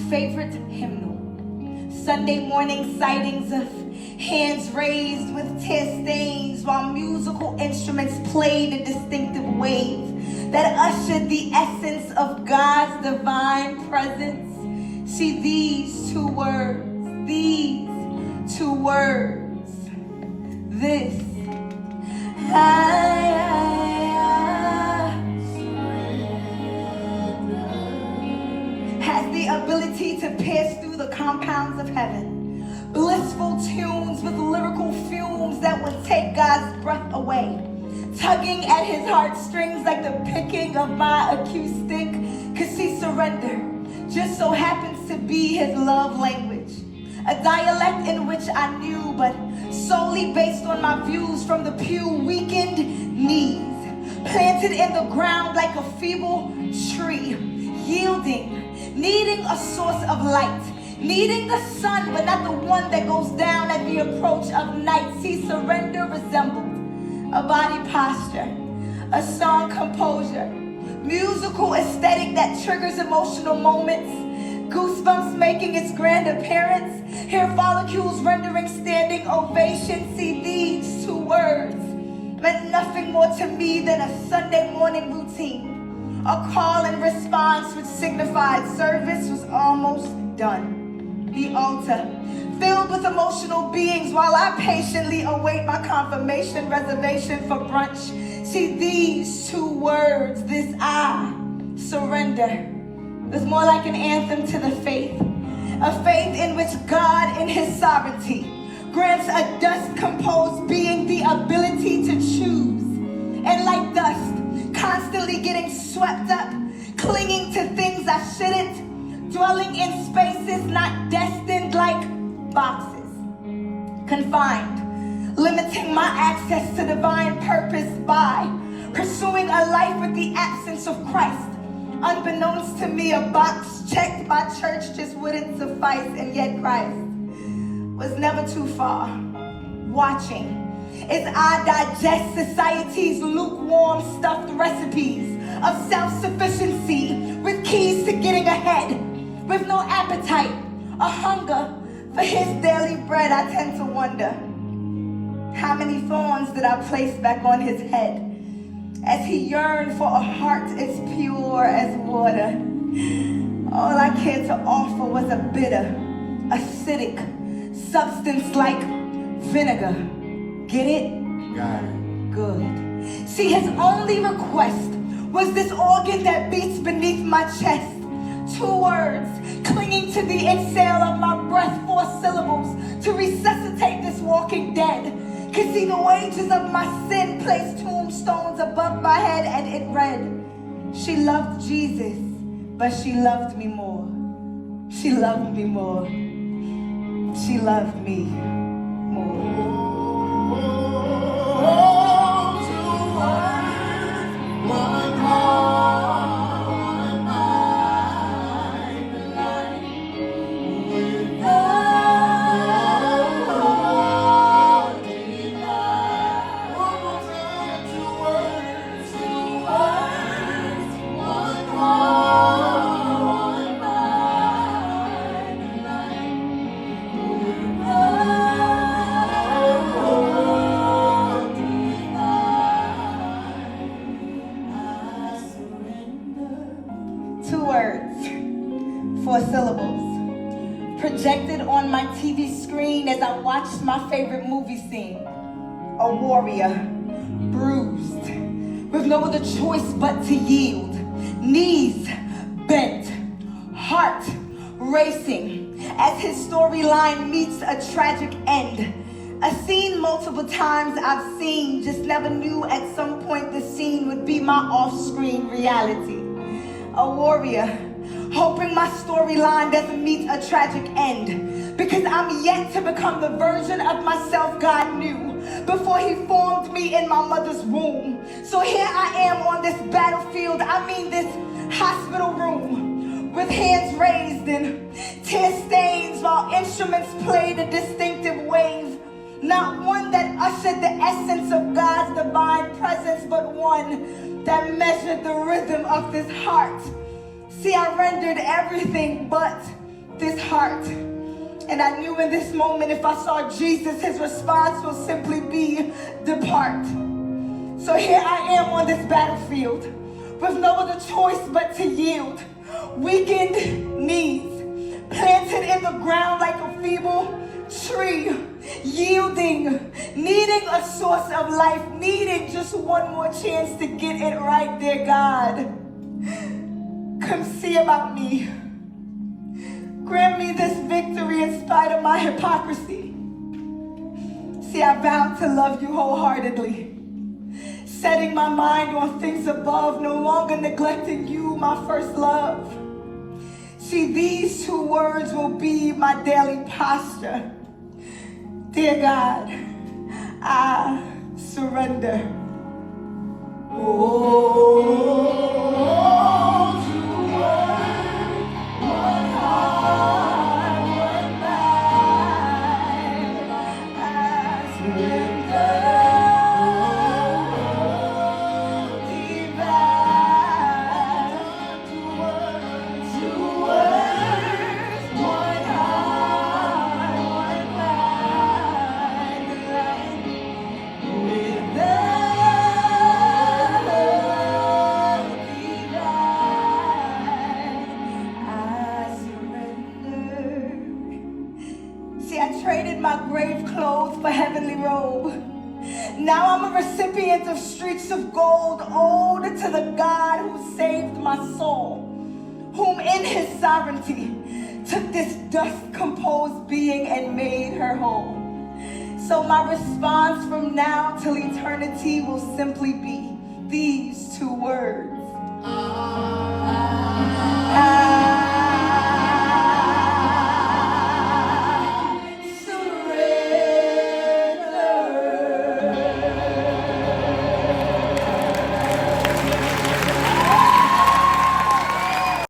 favorite hymnal. Sunday morning sightings of hands raised with tear stains while musical instruments played a distinctive wave that ushered the essence of God's divine presence. See, these two words, this, has the ability to pierce through the compounds of heaven. Blissful tunes with lyrical fumes that would take God's breath away. Tugging at his heartstrings like the picking of my acoustic. 'Cause see, surrender just so happens to be his love language. A dialect in which I knew, but solely based on my views from the pew, weakened knees. Planted in the ground like a feeble tree. Yielding, needing a source of light. Needing the sun, but not the one that goes down at the approach of night. See, surrender resembled a body posture, a song composure, musical aesthetic that triggers emotional moments, goosebumps making its grand appearance, hair follicles rendering standing ovation. See, these two words meant nothing more to me than a Sunday morning routine, a call and response which signified service was almost done. The altar, filled with emotional beings while I patiently await my confirmation reservation for brunch. See, these two words, this I, surrender, was more like an anthem to the faith. A faith in which God, in his sovereignty, grants a dust-composed being the ability to choose. And like dust, constantly getting swept up, clinging to things I shouldn't, dwelling in spaces not destined like boxes, confined, limiting my access to divine purpose by pursuing a life with the absence of Christ. Unbeknownst to me, a box checked by church just wouldn't suffice, and yet Christ was never too far, watching as I digest society's lukewarm stuffed recipes of self-sufficiency with keys to getting ahead. With no appetite, a hunger for his daily bread, I tend to wonder, how many thorns did I place back on his head as he yearned for a heart as pure as water? All I cared to offer was a bitter, acidic substance like vinegar. Get it? Got it. Good. See, his only request was this organ that beats beneath my chest. Two words, clinging to the exhale of my breath, 4 syllables, to resuscitate this walking dead. 'Cause see, the wages of my sin placed tombstones above my head, and it read, she loved Jesus, but she loved me more. She loved me more. She loved me more. Projected on my TV screen as I watched my favorite movie scene. A warrior, bruised, with no other choice but to yield. Knees bent, heart racing, as his storyline meets a tragic end. A scene multiple times I've seen, just never knew at some point the scene would be my off-screen reality. A warrior, hoping my storyline doesn't meet a tragic end, because I'm yet to become the version of myself God knew before he formed me in my mother's womb. So here I am on this battlefield, I mean this hospital room, with hands raised and tear stains while instruments played a distinctive wave. Not one that ushered the essence of God's divine presence, but one that measured the rhythm of this heart. See, I rendered everything but this heart. And I knew in this moment, if I saw Jesus, his response will simply be, depart. So here I am on this battlefield with no other choice but to yield. Weakened knees, planted in the ground like a feeble tree, yielding, needing a source of life, needing just one more chance to get it right, dear God. Come see about me. Grant me this victory in spite of my hypocrisy. See, I vowed to love you wholeheartedly, setting my mind on things above, no longer neglecting you, my first love. See, these two words will be my daily posture. Dear God, I surrender. For heavenly robe. Now I'm a recipient of streets of gold, owed to the God who saved my soul, whom in his sovereignty took this dust-composed being and made her whole. So my response from now till eternity will simply